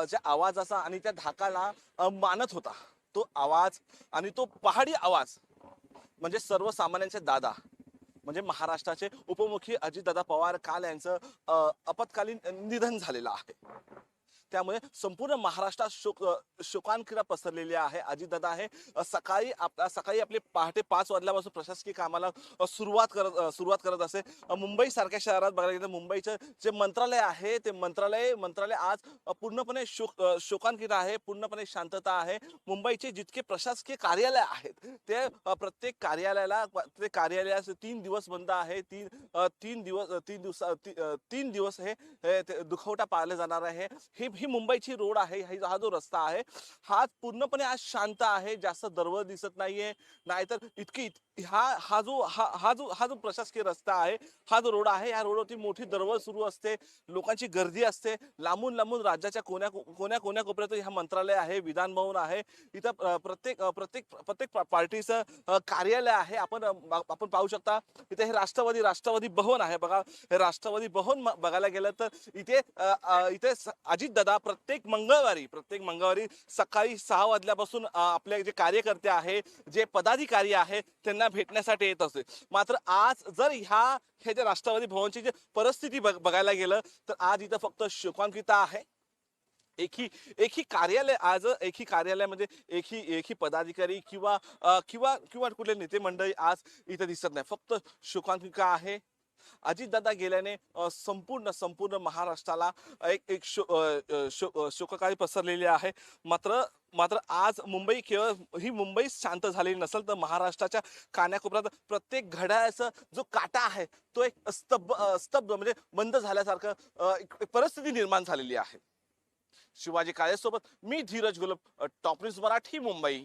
ज्या आवाजाचा आणि त्या धाकाला मानत होता, तो आवाज आणि तो पहाडी आवाज म्हणजे सर्वसामान्यांचे दादा, म्हणजे महाराष्ट्राचे उपमुख्य अजितदादा पवार काल यांचं आपत्कालीन निधन झालेलं आहे। त्यामुळे संपूर्ण महाराष्ट्रात शोकांकिरा पसरलेली आहे। अजितदादा आहे सकाळी आपले पहाटे 5 वाजल्यापासून प्रशासकीय कामाला सुरुवात करत असे। मुंबई सारख्या शहरात बघायला गेलं मुंबईचं जे मंत्रालय आहे ते मंत्रालय आज पूर्णपणे शोकांकित आहे, पूर्णपणे शांतता आहे। मुंबईचे जितके प्रशासकीय कार्यालय आहेत ते प्रत्येक कार्यालयास 3 दिवस बंद आहे। 3 दिवस हे दुखवटा पाळले जाणार आहे। ही मुंबईची रोड आहे, हा जो रस्ता आहे हा पूर्णपणे आज शांत आहे, जास्त दरवळ दिसत नाहीये। नाहीतर हा जो प्रशासकीय रस्ता आहे, हा जो रोड आहे, या रोडवरती मोठी दरवळ सुरू असते, लोकांची गर्दी असते। लांबून राज्याच्या कोण्या कोपऱ्यात ह्या मंत्रालय आहे, विधान भवन आहे, इथं प्रत्येक पार्टीचं कार्यालय आहे। आपण पाहू शकता इथे हे राष्ट्रवादी भवन आहे बघा। हे राष्ट्रवादी भवन बघायला गेलं तर इथे अजितदादा प्रत्येक मंगळवारी सकाळी 6 वाजल्यापासून आपले जे कार्यकर्ते आहे, जे पदाधिकारी आहे, त्यांना भेटण्यासाठी येत असते। मात्र आज जर हे जे राष्ट्रवादी भवनची जी परिस्थिती बघायला गेलं तर आज इथं फक्त शोकांकिता आहे। एकही कार्यालय म्हणजे एकही पदाधिकारी किंवा कुठले नेते मंडळी आज इथे दिसत नाही, फक्त शोकांतिका आहे। अजितदादा गेल्याने संपूर्ण महाराष्ट्राला एक शोककाळी पसरलेली आहे। मात्र आज ही मुंबई शांत झालेली नसेल तर महाराष्ट्राच्या कानाकोपऱ्यात प्रत्येक घड्याळाचा जो काटा आहे तो एक स्तब्ध म्हणजे बंद झाल्यासारखं एक परिस्थिती निर्माण झालेली आहे। शिवाजी काळेसोबत मी धीरज गुलब, टॉप न्यूज मराठी, मुंबई।